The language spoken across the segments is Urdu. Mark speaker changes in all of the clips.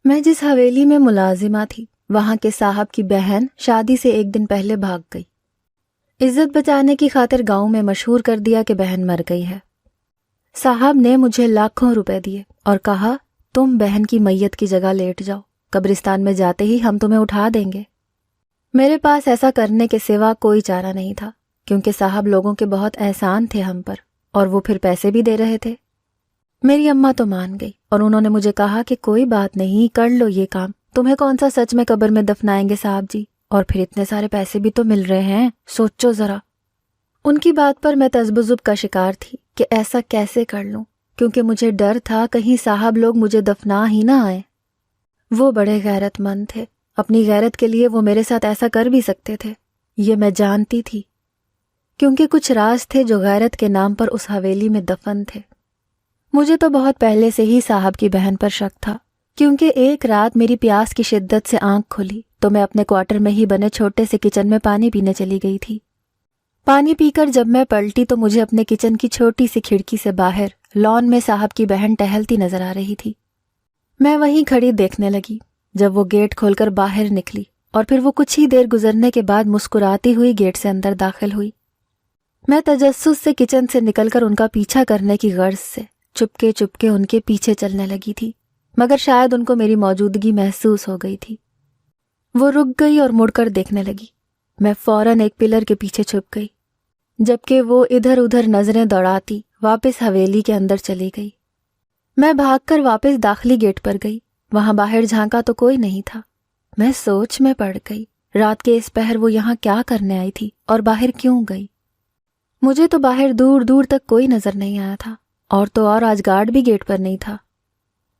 Speaker 1: میں جس حویلی میں ملازمہ تھی وہاں کے صاحب کی بہن شادی سے ایک دن پہلے بھاگ گئی۔ عزت بچانے کی خاطر گاؤں میں مشہور کر دیا کہ بہن مر گئی ہے۔ صاحب نے مجھے لاکھوں روپے دیے اور کہا تم بہن کی میت کی جگہ لیٹ جاؤ، قبرستان میں جاتے ہی ہم تمہیں اٹھا دیں گے۔ میرے پاس ایسا کرنے کے سوا کوئی چارہ نہیں تھا، کیونکہ صاحب لوگوں کے بہت احسان تھے ہم پر، اور وہ پھر پیسے بھی دے رہے تھے۔ میری اماں تو مان گئی اور انہوں نے مجھے کہا کہ کوئی بات نہیں، کر لو یہ کام، تمہیں کون سا سچ میں قبر میں دفنائیں گے صاحب جی، اور پھر اتنے سارے پیسے بھی تو مل رہے ہیں، سوچو ذرا۔ ان کی بات پر میں تذبذب کا شکار تھی کہ ایسا کیسے کر لوں، کیونکہ مجھے ڈر تھا کہیں صاحب لوگ مجھے دفنا ہی نہ آئیں۔ وہ بڑے غیرت مند تھے، اپنی غیرت کے لیے وہ میرے ساتھ ایسا کر بھی سکتے تھے، یہ میں جانتی تھی، کیونکہ کچھ راز تھے جو غیرت کے نام پر اس حویلی میں دفن تھے۔ مجھے تو بہت پہلے سے ہی صاحب کی بہن پر شک تھا، کیونکہ ایک رات میری پیاس کی شدت سے آنکھ کھلی تو میں اپنے کوارٹر میں ہی بنے چھوٹے سے کچن میں پانی پینے چلی گئی تھی۔ پانی پی کر جب میں پلٹی تو مجھے اپنے کچن کی چھوٹی سی کھڑکی سے باہر لان میں صاحب کی بہن ٹہلتی نظر آ رہی تھی۔ میں وہیں کھڑی دیکھنے لگی جب وہ گیٹ کھول کر باہر نکلی، اور پھر وہ کچھ ہی دیر گزرنے کے بعد مسکراتی ہوئی گیٹ سے اندر داخل ہوئی۔ میں تجسس سے کچن سے نکل کر ان کا پیچھا کرنے کی غرض سے چپکے ان کے پیچھے چلنے لگی تھی، مگر شاید ان کو میری موجودگی محسوس ہو گئی تھی۔ وہ رک گئی اور مڑ کر دیکھنے لگی۔ میں فوراً ایک پلر کے پیچھے چھپ گئی، جبکہ وہ ادھر ادھر نظریں دوڑاتی واپس حویلی کے اندر چلی گئی۔ میں بھاگ کر واپس داخلی گیٹ پر گئی، وہاں باہر جھانکا تو کوئی نہیں تھا۔ میں سوچ میں پڑ گئی، رات کے اس پہر وہ یہاں کیا کرنے آئی تھی اور باہر کیوں گئی؟ مجھے تو باہر دور دور تک کوئی نظر نہیں آیا تھا، اور تو اور آج گارڈ بھی گیٹ پر نہیں تھا،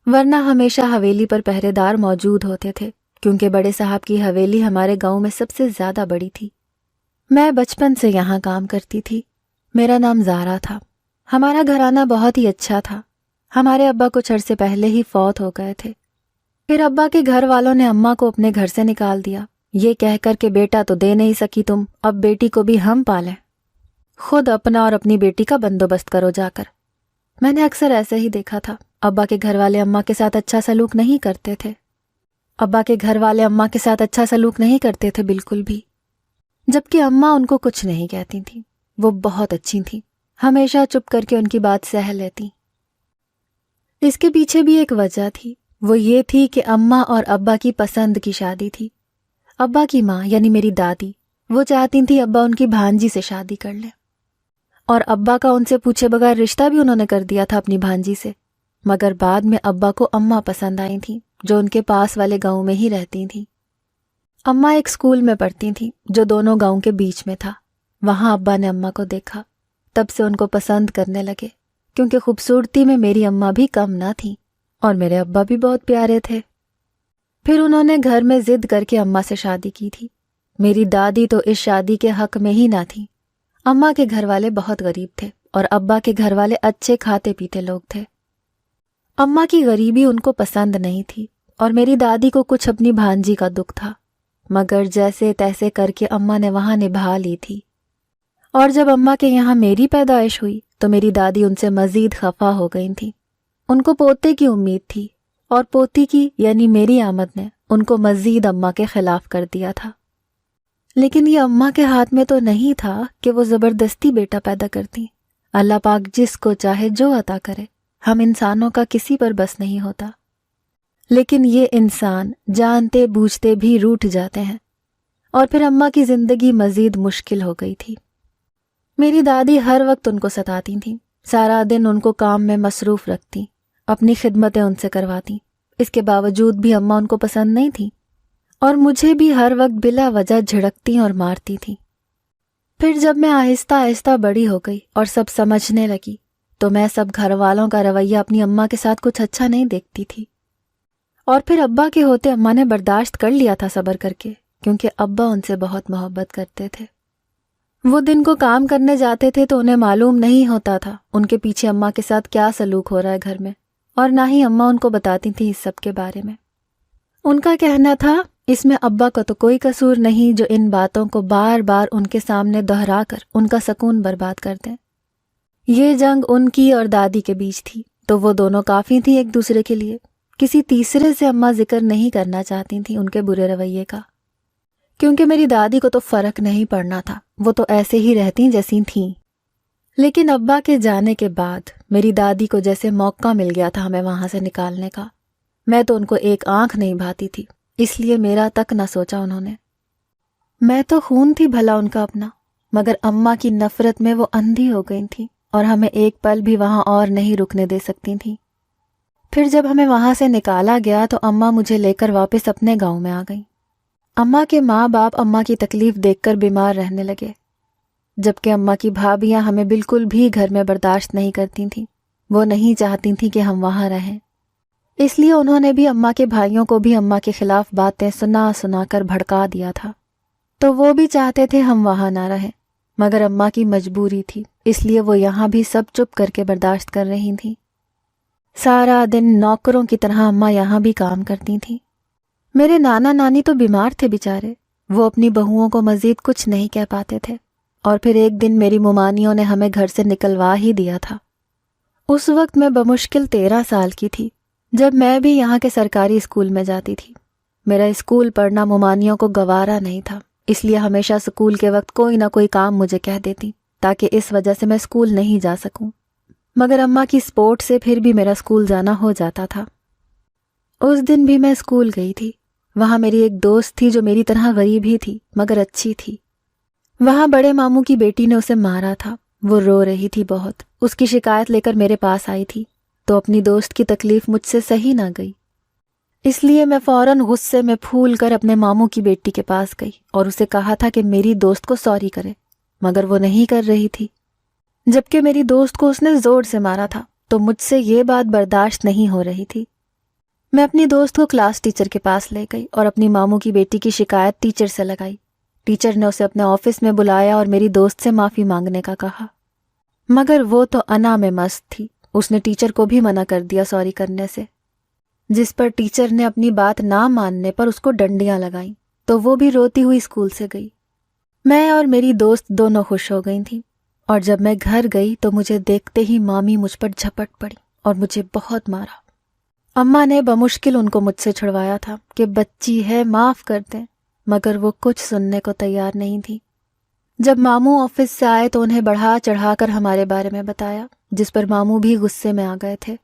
Speaker 1: ورنہ ہمیشہ حویلی پر پہرے دار موجود ہوتے تھے، کیونکہ بڑے صاحب کی حویلی ہمارے گاؤں میں سب سے زیادہ بڑی تھی۔ میں بچپن سے یہاں کام کرتی تھی۔ میرا نام زارا تھا۔ ہمارا گھرانہ بہت ہی اچھا تھا۔ ہمارے ابا کچھ عرصے پہلے ہی فوت ہو گئے تھے۔ پھر ابا کے گھر والوں نے اماں کو اپنے گھر سے نکال دیا، یہ کہہ کر کہ بیٹا تو دے نہیں سکی تم، اب بیٹی کو بھی ہم پالیں، خود اپنا اور اپنی بیٹی کا بندوبست کرو جا کر۔ میں نے اکثر ایسے ہی دیکھا تھا، ابا کے گھر والے اماں کے ساتھ اچھا سلوک نہیں کرتے تھے۔ ابا کے گھر والے اماں کے ساتھ اچھا سلوک نہیں کرتے تھے بالکل بھی، جبکہ اماں ان کو کچھ نہیں کہتی تھیں۔ وہ بہت اچھی تھیں، ہمیشہ چپ کر کے ان کی بات سہ لیتی۔ اس کے پیچھے بھی ایک وجہ تھی، وہ یہ تھی کہ اماں اور ابا کی پسند کی شادی تھی۔ ابا کی ماں یعنی میری دادی، وہ چاہتی تھی ابا ان کی بھانجی سے شادی کر لیں، اور ابا کا ان سے پوچھے بغیر رشتہ بھی انہوں نے کر دیا تھا اپنی بھانجی سے۔ مگر بعد میں ابا کو اماں پسند آئی تھیں، جو ان کے پاس والے گاؤں میں ہی رہتی تھیں۔ اماں ایک اسکول میں پڑھتی تھیں جو دونوں گاؤں کے بیچ میں تھا۔ وہاں ابا نے اماں کو دیکھا، تب سے ان کو پسند کرنے لگے، کیونکہ خوبصورتی میں میری اماں بھی کم نہ تھیں اور میرے ابا بھی بہت پیارے تھے۔ پھر انہوں نے گھر میں ضد کر کے اماں سے شادی کی تھی۔ میری دادی تو اس شادی کے حق میں ہی نہ تھی۔ اماں کے گھر والے بہت غریب تھے اور ابا کے گھر والے اچھے کھاتے پیتے لوگ تھے۔ اماں کی غریبی ان کو پسند نہیں تھی، اور میری دادی کو کچھ اپنی بھانجی کا دکھ تھا، مگر جیسے تیسے کر کے اماں نے وہاں نبھا لی تھی۔ اور جب اماں کے یہاں میری پیدائش ہوئی تو میری دادی ان سے مزید خفا ہو گئی تھی۔ ان کو پوتے کی امید تھی، اور پوتی کی یعنی میری آمد نے ان کو مزید اماں کے خلاف کر دیا تھا۔ لیکن یہ اماں کے ہاتھ میں تو نہیں تھا کہ وہ زبردستی بیٹا پیدا کرتی۔ اللہ پاک جس کو چاہے جو عطا کرے، ہم انسانوں کا کسی پر بس نہیں ہوتا۔ لیکن یہ انسان جانتے بوجھتے بھی روٹھ جاتے ہیں، اور پھر اماں کی زندگی مزید مشکل ہو گئی تھی۔ میری دادی ہر وقت ان کو ستاتی تھیں، سارا دن ان کو کام میں مصروف رکھتی، اپنی خدمتیں ان سے کرواتی۔ اس کے باوجود بھی اماں ان کو پسند نہیں تھی، اور مجھے بھی ہر وقت بلا وجہ جھڑکتی اور مارتی تھی۔ پھر جب میں آہستہ آہستہ بڑی ہو گئی اور سب سمجھنے لگی، تو میں سب گھر والوں کا رویہ اپنی اماں کے ساتھ کچھ اچھا نہیں دیکھتی تھی۔ اور پھر ابا کے ہوتے اماں نے برداشت کر لیا تھا صبر کر کے، کیونکہ ابا ان سے بہت محبت کرتے تھے۔ وہ دن کو کام کرنے جاتے تھے تو انہیں معلوم نہیں ہوتا تھا ان کے پیچھے اماں کے ساتھ کیا سلوک ہو رہا ہے گھر میں، اور نہ ہی اماں ان کو بتاتی تھی اس سب کے بارے میں۔ ان کا کہنا تھا اس میں ابا کا تو کوئی قصور نہیں جو ان باتوں کو بار بار ان کے سامنے دہرا کر ان کا سکون برباد کر دیں۔ یہ جنگ ان کی اور دادی کے بیچ تھی، تو وہ دونوں کافی تھی ایک دوسرے کے لیے، کسی تیسرے سے اماں ذکر نہیں کرنا چاہتی تھیں ان کے برے رویے کا، کیونکہ میری دادی کو تو فرق نہیں پڑنا تھا، وہ تو ایسے ہی رہتی جیسی تھیں۔ لیکن ابا کے جانے کے بعد میری دادی کو جیسے موقع مل گیا تھا ہمیں وہاں سے نکالنے کا۔ میں تو ان کو ایک آنکھ نہیں بھاتی تھی، اس لیے میرا تک نہ سوچا انہوں نے۔ میں تو خون تھی بھلا ان کا اپنا، مگر اماں کی نفرت میں وہ اندھی ہو گئی تھیں اور ہمیں ایک پل بھی وہاں اور نہیں رکنے دے سکتی تھیں۔ پھر جب ہمیں وہاں سے نکالا گیا تو اماں مجھے لے کر واپس اپنے گاؤں میں آ گئیں۔ اماں کے ماں باپ اماں کی تکلیف دیکھ کر بیمار رہنے لگے، جبکہ اماں کی بھابیاں ہمیں بالکل بھی گھر میں برداشت نہیں کرتی تھیں۔ وہ نہیں چاہتی تھیں کہ ہم وہاں رہیں، اس لیے انہوں نے بھی اماں کے بھائیوں کو بھی اماں کے خلاف باتیں سنا سنا کر بھڑکا دیا تھا، تو وہ بھی چاہتے تھے ہم وہاں نہ رہیں، مگر اماں کی مجبوری تھی، اس لیے وہ یہاں بھی سب چپ کر کے برداشت کر رہی تھیں۔ سارا دن نوکروں کی طرح اماں یہاں بھی کام کرتی تھیں۔ میرے نانا نانی تو بیمار تھے بیچارے، وہ اپنی بہوؤں کو مزید کچھ نہیں کہہ پاتے تھے، اور پھر ایک دن میری ممانیوں نے ہمیں گھر سے نکلوا ہی دیا تھا۔ اس وقت میں بمشکل 13 سال کی تھی، جب میں بھی یہاں کے سرکاری اسکول میں جاتی تھی۔ میرا اسکول پڑھنا ممانیوں کو گوارا نہیں تھا، اس لیے ہمیشہ اسکول کے وقت کوئی نہ کوئی کام مجھے کہہ دیتی تاکہ اس وجہ سے میں اسکول نہیں جا سکوں، مگر اماں کی سپورٹ سے پھر بھی میرا اسکول جانا ہو جاتا تھا۔ اس دن بھی میں اسکول گئی تھی۔ وہاں میری ایک دوست تھی جو میری طرح غریب ہی تھی مگر اچھی تھی۔ وہاں بڑے ماموں کی بیٹی نے اسے مارا تھا، وہ رو رہی تھی بہت، اس کی شکایت لے کر میرے پاس آئی تھی، تو اپنی دوست کی تکلیف مجھ سے سہی نہ گئی، اس لیے میں فوراً غصے میں پھول کر اپنے ماموں کی بیٹی کے پاس گئی اور اسے کہا تھا کہ میری دوست کو سوری کرے، مگر وہ نہیں کر رہی تھی، جبکہ میری دوست کو اس نے زور سے مارا تھا، تو مجھ سے یہ بات برداشت نہیں ہو رہی تھی۔ میں اپنی دوست کو کلاس ٹیچر کے پاس لے گئی اور اپنی ماموں کی بیٹی کی شکایت ٹیچر سے لگائی۔ ٹیچر نے اسے اپنے آفس میں بلایا اور میری دوست سے معافی مانگنے کا کہا، مگر وہ تو انا میں مست تھی، اس نے ٹیچر کو بھی منع کر دیا سوری کرنے سے، جس پر ٹیچر نے اپنی بات نہ ماننے پر اس کو ڈنڈیاں لگائیں، تو وہ بھی روتی ہوئی اسکول سے گئی۔ میں اور میری دوست دونوں خوش ہو گئی تھیں، اور جب میں گھر گئی تو مجھے دیکھتے ہی مامی مجھ پر جھپٹ پڑی اور مجھے بہت مارا۔ اماں نے بمشکل ان کو مجھ سے چھڑوایا تھا کہ بچی ہے معاف کر دیں، مگر وہ کچھ سننے کو تیار نہیں تھی۔ جب ماموں آفس سے آئے تو انہیں بڑھا چڑھا کر ہمارے بارے میں بتایا، جس پر ماموں بھی غصے میں آ گئے تھے۔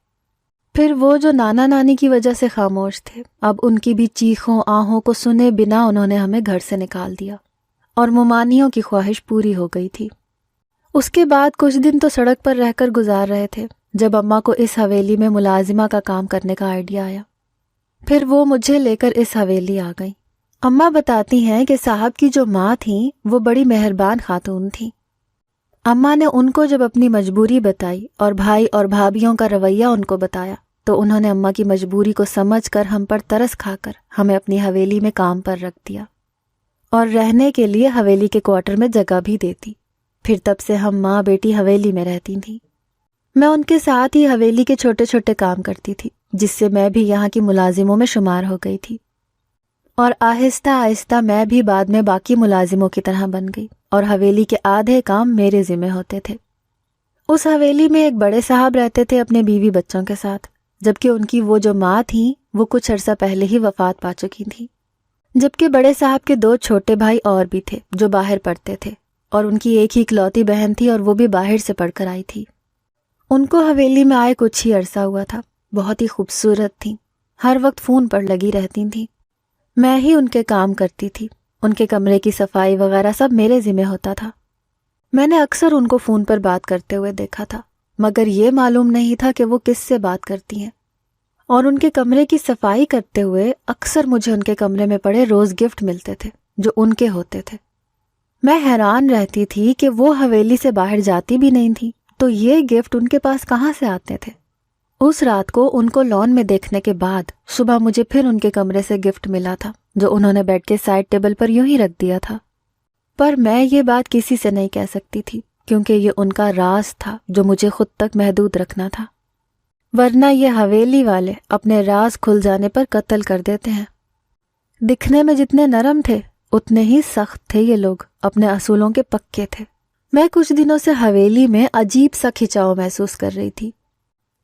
Speaker 1: پھر وہ جو نانا نانی کی وجہ سے خاموش تھے، اب ان کی بھی چیخوں آہوں کو سنے بنا انہوں نے ہمیں گھر سے نکال دیا، اور ممانیوں کی خواہش پوری ہو گئی تھی۔ اس کے بعد کچھ دن تو سڑک پر رہ کر گزار رہے تھے، جب اماں کو اس حویلی میں ملازمہ کا کام کرنے کا آئیڈیا آیا۔ پھر وہ مجھے لے کر اس حویلی آ گئیں۔ اماں بتاتی ہیں کہ صاحب کی جو ماں تھیں وہ بڑی مہربان خاتون تھیں۔ اماں نے ان کو جب اپنی مجبوری بتائی اور بھائی اور بھابھیوں کا رویہ ان کو بتایا، تو انہوں نے اماں کی مجبوری کو سمجھ کر ہم پر ترس کھا کر ہمیں اپنی حویلی میں کام پر رکھ دیا، اور رہنے کے لیے حویلی کے کوارٹر میں جگہ بھی دیتی۔ پھر تب سے ہم ماں بیٹی حویلی میں رہتی تھیں۔ میں ان کے ساتھ ہی حویلی کے چھوٹے چھوٹے کام کرتی تھی، جس سے میں بھی یہاں کی ملازموں میں شمار ہو گئی تھی، اور آہستہ آہستہ میں بھی بعد میں باقی ملازموں کی طرح بن گئی، اور حویلی کے آدھے کام میرے ذمہ ہوتے تھے۔ اس حویلی میں ایک بڑے صاحب رہتے تھے اپنے بیوی بچوں کے ساتھ، جبکہ ان کی وہ جو ماں تھیں وہ کچھ عرصہ پہلے ہی وفات پا چکی تھیں، جبکہ بڑے صاحب کے 2 چھوٹے بھائی اور بھی تھے جو باہر پڑھتے تھے، اور ان کی ایک ہی اکلوتی بہن تھی اور وہ بھی باہر سے پڑھ کر آئی تھی۔ ان کو حویلی میں آئے کچھ ہی عرصہ ہوا تھا، بہت ہی خوبصورت تھیں، ہر وقت فون پر لگی رہتی تھیں۔ میں ہی ان کے کام کرتی تھی، ان کے کمرے کی صفائی وغیرہ سب میرے ذمہ ہوتا تھا۔ میں نے اکثر ان کو فون پر بات کرتے ہوئے دیکھا تھا، مگر یہ معلوم نہیں تھا کہ وہ کس سے بات کرتی ہیں، اور ان کے کمرے کی صفائی کرتے ہوئے اکثر مجھے ان کے کمرے میں پڑے روز گفٹ ملتے تھے جو ان کے ہوتے تھے۔ میں حیران رہتی تھی کہ وہ حویلی سے باہر جاتی بھی نہیں تھی، تو یہ گفٹ ان کے پاس کہاں سے آتے تھے؟ اس رات کو ان کو لان میں دیکھنے کے بعد صبح مجھے پھر ان کے کمرے سے گفٹ ملا تھا جو انہوں نے بیڈ کے سائڈ ٹیبل پر یوں ہی رکھ دیا تھا، پر میں یہ بات کسی سے نہیں کہہ سکتی تھی کیونکہ یہ ان کا راز تھا جو مجھے خود تک محدود رکھنا تھا، ورنہ یہ حویلی والے اپنے راز کھل جانے پر قتل کر دیتے ہیں۔ دکھنے میں جتنے نرم تھے اتنے ہی سخت تھے یہ لوگ، اپنے اصولوں کے پکے تھے۔ میں کچھ دنوں سے حویلی میں عجیب سا کھچاؤ محسوس کر رہی تھی۔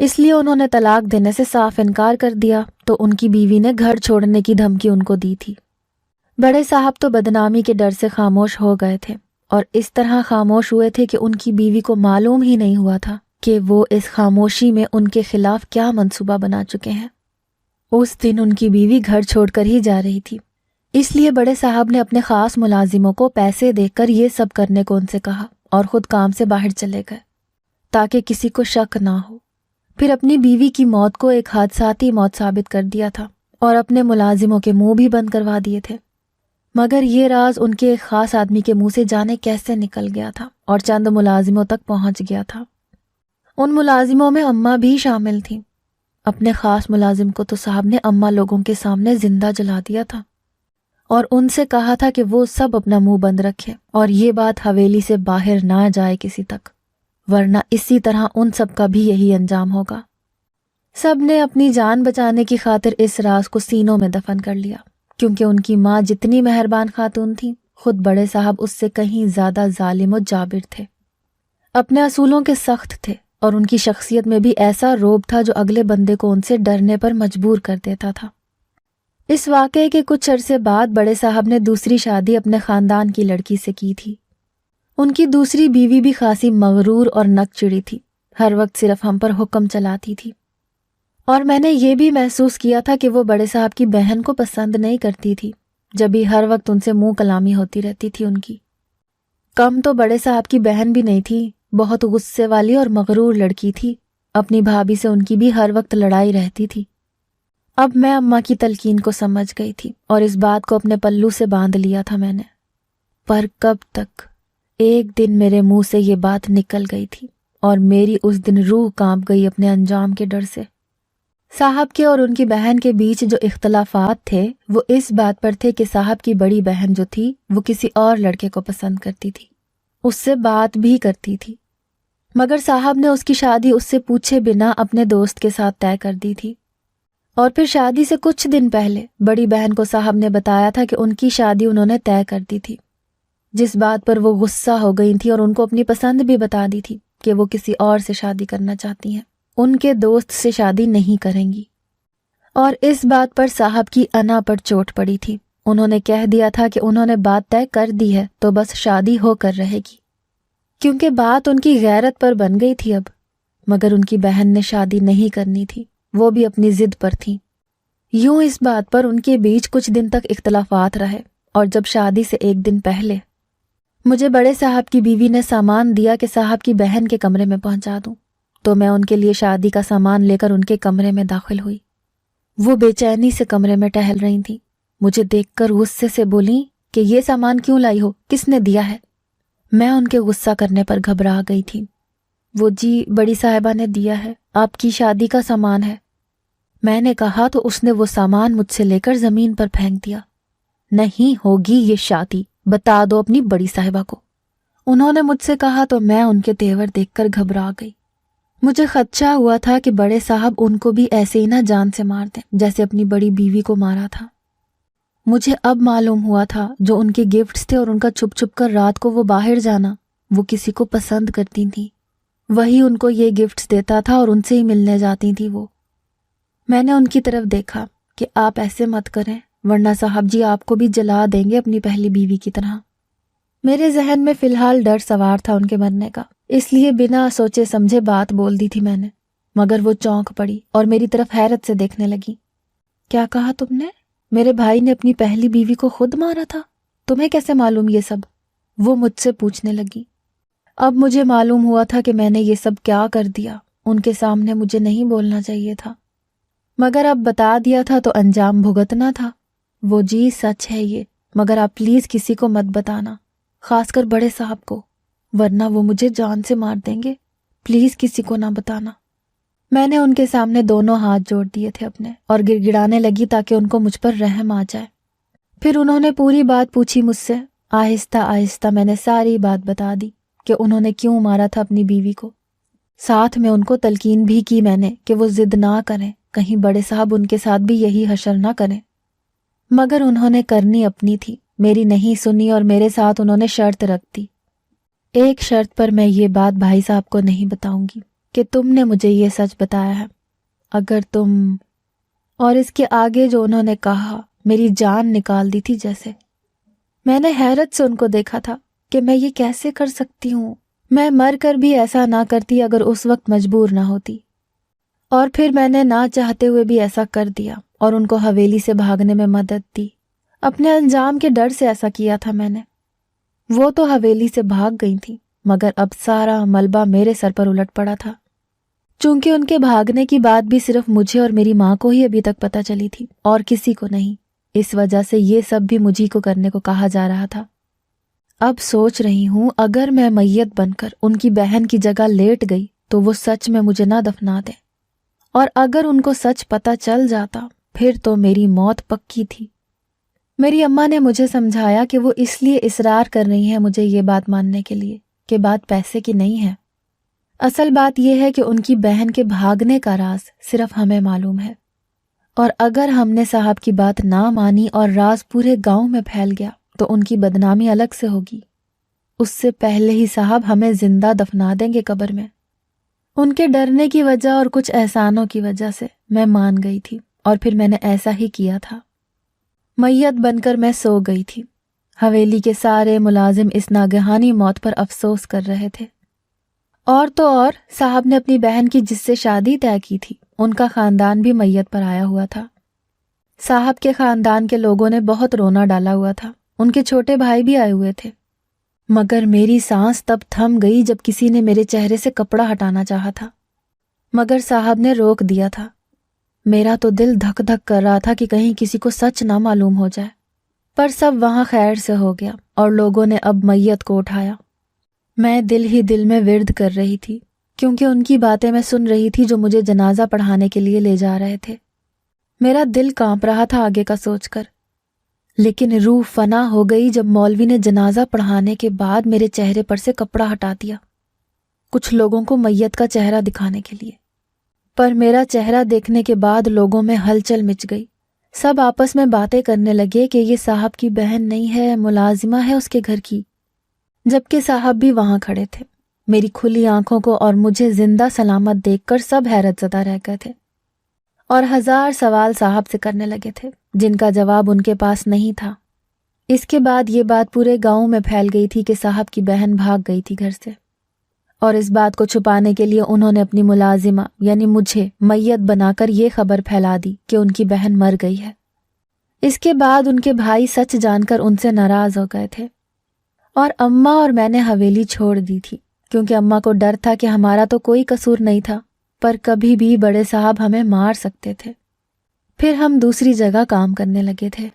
Speaker 1: اس لیے انہوں نے طلاق دینے سے صاف انکار کر دیا، تو ان کی بیوی نے گھر چھوڑنے کی دھمکی ان کو دی تھی۔ بڑے صاحب تو بدنامی کے ڈر سے خاموش ہو گئے تھے، اور اس طرح خاموش ہوئے تھے کہ ان کی بیوی کو معلوم ہی نہیں ہوا تھا کہ وہ اس خاموشی میں ان کے خلاف کیا منصوبہ بنا چکے ہیں۔ اس دن ان کی بیوی گھر چھوڑ کر ہی جا رہی تھی، اس لیے بڑے صاحب نے اپنے خاص ملازموں کو پیسے دے کر یہ سب کرنے کو ان سے کہا اور خود کام سے باہر چلے گئے تاکہ کسی کو شک نہ ہو۔ پھر اپنی بیوی کی موت کو ایک حادثاتی موت ثابت کر دیا تھا اور اپنے ملازموں کے منہ بھی بند کروا دیے تھے، مگر یہ راز ان کے ایک خاص آدمی کے منہ سے جانے کیسے نکل گیا تھا اور چند ملازموں تک پہنچ گیا تھا۔ ان ملازموں میں اماں بھی شامل تھیں۔ اپنے خاص ملازم کو تو صاحب نے اماں لوگوں کے سامنے زندہ جلا دیا تھا اور ان سے کہا تھا کہ وہ سب اپنا منہ بند رکھے اور یہ بات حویلی سے باہر نہ جائے کسی تک، ورنہ اسی طرح ان سب کا بھی یہی انجام ہوگا۔ سب نے اپنی جان بچانے کی خاطر اس راز کو سینوں میں دفن کر لیا، کیونکہ ان کی ماں جتنی مہربان خاتون تھی، خود بڑے صاحب اس سے کہیں زیادہ ظالم و جابر تھے، اپنے اصولوں کے سخت تھے، اور ان کی شخصیت میں بھی ایسا روب تھا جو اگلے بندے کو ان سے ڈرنے پر مجبور کر دیتا تھا۔ اس واقعے کے کچھ عرصے بعد بڑے صاحب نے دوسری شادی اپنے خاندان کی لڑکی سے کی تھی۔ ان کی دوسری بیوی بھی خاصی مغرور اور نک چڑی تھی، ہر وقت صرف ہم پر حکم چلاتی تھی، اور میں نے یہ بھی محسوس کیا تھا کہ وہ بڑے صاحب کی بہن کو پسند نہیں کرتی تھی، جب بھی ہر وقت ان سے منہ کلامی ہوتی رہتی تھی۔ ان کی کم تو بڑے صاحب کی بہن بھی نہیں تھی، بہت غصے والی اور مغرور لڑکی تھی، اپنی بھابھی سے ان کی بھی ہر وقت لڑائی رہتی تھی۔ اب میں اماں کی تلقین کو سمجھ گئی تھی اور اس بات کو اپنے پلو سے باندھ لیا تھا میں نے، پر کب تک؟ ایک دن میرے منہ سے یہ بات نکل گئی تھی اور میری اس دن روح کانپ گئی اپنے انجام کے ڈر سے۔ صاحب کے اور ان کی بہن کے بیچ جو اختلافات تھے وہ اس بات پر تھے کہ صاحب کی بڑی بہن جو تھی وہ کسی اور لڑکے کو پسند کرتی تھی، اس سے بات بھی کرتی تھی، مگر صاحب نے اس کی شادی اس سے پوچھے بنا اپنے دوست کے ساتھ طے کر دی تھی، اور پھر شادی سے کچھ دن پہلے بڑی بہن کو صاحب نے بتایا تھا کہ ان کی شادی انہوں نے طے کر دی تھی، جس بات پر وہ غصہ ہو گئی تھی اور ان کو اپنی پسند بھی بتا دی تھی کہ وہ کسی اور سے شادی کرنا چاہتی ہیں، ان کے دوست سے شادی نہیں کریں گی۔ اور اس بات پر صاحب کی انا پر چوٹ پڑی تھی۔ انہوں نے کہہ دیا تھا کہ انہوں نے بات طے کر دی ہے تو بس شادی ہو کر رہے گی، کیونکہ بات ان کی غیرت پر بن گئی تھی اب، مگر ان کی بہن نے شادی نہیں کرنی تھی، وہ بھی اپنی ضد پر تھی۔ یوں اس بات پر ان کے بیچ کچھ دن تک اختلافات رہے، اور جب شادی سے ایک دن پہلے مجھے بڑے صاحب کی بیوی نے سامان دیا کہ صاحب کی بہن کے کمرے میں پہنچا دوں، تو میں ان کے لیے شادی کا سامان لے کر ان کے کمرے میں داخل ہوئی۔ وہ بے چینی سے کمرے میں ٹہل رہی تھیں، مجھے دیکھ کر غصے سے بولیں کہ یہ سامان کیوں لائی ہو، کس نے دیا ہے؟ میں ان کے غصہ کرنے پر گھبرا گئی تھی۔ وہ جی بڑی صاحبہ نے دیا ہے، آپ کی شادی کا سامان ہے۔ میں نے کہا تو اس نے وہ سامان مجھ سے لے کر زمین پر پھینک دیا۔ نہیں ہوگی یہ شادی، بتا دو اپنی بڑی صاحبہ کو، انہوں نے مجھ سے کہا، تو میں ان کے تیور دیکھ کر گھبرا گئی۔ مجھے خدشہ ہوا تھا کہ بڑے صاحب ان کو بھی ایسے ہی نہ جان سے مار دیں جیسے اپنی بڑی بیوی کو مارا تھا۔ مجھے اب معلوم ہوا تھا جو ان کے گفٹس تھے اور ان کا چھپ چھپ کر رات کو وہ باہر جانا، وہ کسی کو پسند کرتی تھیں، وہی ان کو یہ گفٹس دیتا تھا اور ان سے ہی ملنے جاتی تھی وہ۔ میں نے ان کی طرف دیکھا کہ آپ ایسے مت کریں ورنہ صاحب جی آپ کو بھی جلا دیں گے اپنی پہلی بیوی کی طرح۔ میرے ذہن میں فی الحال ڈر سوار تھا ان کے مرنے کا، اس لیے بنا سوچے سمجھے بات بول دی تھی میں نے، مگر وہ چونک پڑی اور میری طرف حیرت سے دیکھنے لگی۔ کیا کہا تم نے؟ میرے بھائی نے اپنی پہلی بیوی کو خود مارا تھا؟ تمہیں کیسے معلوم یہ سب؟ وہ مجھ سے پوچھنے لگی۔ اب مجھے معلوم ہوا تھا کہ میں نے یہ سب کیا کر دیا، ان کے سامنے مجھے نہیں بولنا چاہیے تھا، مگر اب بتا دیا تھا تو انجام بھگتنا تھا۔ وہ جی سچ ہے یہ، مگر آپ پلیز کسی کو مت بتانا، خاص کر بڑے صاحب کو، ورنہ وہ مجھے جان سے مار دیں گے، پلیز کسی کو نہ بتانا۔ میں نے ان کے سامنے دونوں ہاتھ جوڑ دیے تھے اپنے اور گڑگڑانے لگی تاکہ ان کو مجھ پر رحم آ جائے۔ پھر انہوں نے پوری بات پوچھی مجھ سے، آہستہ آہستہ میں نے ساری بات بتا دی کہ انہوں نے کیوں مارا تھا اپنی بیوی کو۔ ساتھ میں ان کو تلقین بھی کی میں نے کہ وہ ضد نہ کریں، کہیں بڑے صاحب ان کے ساتھ بھی یہی حشر نہ کریں، مگر انہوں نے کرنی اپنی تھی، میری نہیں سنی اور میرے ساتھ انہوں نے شرط رکھ دی۔ ایک شرط پر میں یہ بات بھائی صاحب کو نہیں بتاؤں گی، کہ تم نے مجھے یہ سچ بتایا ہے. اگر تم… اور اس کے آگے جو انہوں نے کہا میری جان نکال دی تھی جیسے. میں نے حیرت سے ان کو دیکھا تھا کہ میں یہ کیسے کر سکتی ہوں. میں مر کر بھی ایسا نہ کرتی اگر اس وقت مجبور نہ ہوتی. اور پھر میں نے نہ چاہتے ہوئے بھی ایسا کر دیا اور ان کو حویلی سے بھاگنے میں مدد دی. اپنے انجام کے ڈر سے ایسا کیا تھا میں نے. وہ تو حویلی سے بھاگ گئی تھی مگر اب سارا ملبہ میرے سر پر الٹ پڑا تھا. چونکہ ان کے بھاگنے کی بات بھی صرف مجھے اور میری ماں کو ہی ابھی تک پتہ چلی تھی اور کسی کو نہیں. اس وجہ سے یہ سب بھی مجھی کو کرنے کو کہا جا رہا تھا. اب سوچ رہی ہوں اگر میں میت بن کر ان کی بہن کی جگہ لیٹ گئی تو وہ سچ میں مجھے نہ دفنا دیں. اور اگر ان کو سچ پتہ چل جاتا پھر تو میری موت پکی تھی. میری اماں نے مجھے سمجھایا کہ وہ اس لیے اصرار کر رہی ہیں مجھے یہ بات ماننے کے لیے کہ بات پیسے کی نہیں ہے. اصل بات یہ ہے کہ ان کی بہن کے بھاگنے کا راز صرف ہمیں معلوم ہے. اور اگر ہم نے صاحب کی بات نہ مانی اور راز پورے گاؤں میں پھیل گیا تو ان کی بدنامی الگ سے ہوگی. اس سے پہلے ہی صاحب ہمیں زندہ دفنا دیں گے قبر میں. ان کے ڈرنے کی وجہ اور کچھ احسانوں کی وجہ سے میں مان گئی تھی اور پھر میں نے ایسا ہی کیا تھا. میت بن کر میں سو گئی تھی. حویلی کے سارے ملازم اس ناگہانی موت پر افسوس کر رہے تھے. اور تو اور صاحب نے اپنی بہن کی جس سے شادی طے کی تھی ان کا خاندان بھی میت پر آیا ہوا تھا. صاحب کے خاندان کے لوگوں نے بہت رونا ڈالا ہوا تھا. ان کے چھوٹے بھائی بھی آئے ہوئے تھے. مگر میری سانس تب تھم گئی جب کسی نے میرے چہرے سے کپڑا ہٹانا چاہا تھا مگر صاحب نے روک دیا تھا. میرا تو دل دھک دھک کر رہا تھا کہ کہیں کسی کو سچ نہ معلوم ہو جائے. پر سب وہاں خیر سے ہو گیا اور لوگوں نے اب میت کو اٹھایا. میں دل ہی دل میں ورد کر رہی تھی کیونکہ ان کی باتیں میں سن رہی تھی جو مجھے جنازہ پڑھانے کے لیے لے جا رہے تھے. میرا دل کانپ رہا تھا آگے کا سوچ کر. لیکن روح فنا ہو گئی جب مولوی نے جنازہ پڑھانے کے بعد میرے چہرے پر سے کپڑا ہٹا دیا کچھ لوگوں کو میت کا چہرہ دکھانے کے لیے. پر میرا چہرہ دیکھنے کے بعد لوگوں میں ہلچل مچ گئی. سب آپس میں باتیں کرنے لگے کہ یہ صاحب کی بہن نہیں ہے ملازمہ ہے اس کے گھر کی. جبکہ صاحب بھی وہاں کھڑے تھے. میری کھلی آنکھوں کو اور مجھے زندہ سلامت دیکھ کر سب حیرت زدہ رہ گئے تھے اور ہزار سوال صاحب سے کرنے لگے تھے جن کا جواب ان کے پاس نہیں تھا. اس کے بعد یہ بات پورے گاؤں میں پھیل گئی تھی کہ صاحب کی بہن بھاگ گئی تھی گھر سے اور اس بات کو چھپانے کے لیے انہوں نے اپنی ملازمہ یعنی مجھے میت بنا کر یہ خبر پھیلا دی کہ ان کی بہن مر گئی ہے. اس کے بعد ان کے بھائی سچ جان کر ان سے ناراض ہو گئے تھے اور اماں اور میں نے حویلی چھوڑ دی تھی کیونکہ اماں کو ڈر تھا کہ ہمارا تو کوئی قصور نہیں تھا پر کبھی بھی بڑے صاحب ہمیں مار سکتے تھے. پھر ہم دوسری جگہ کام کرنے لگے تھے.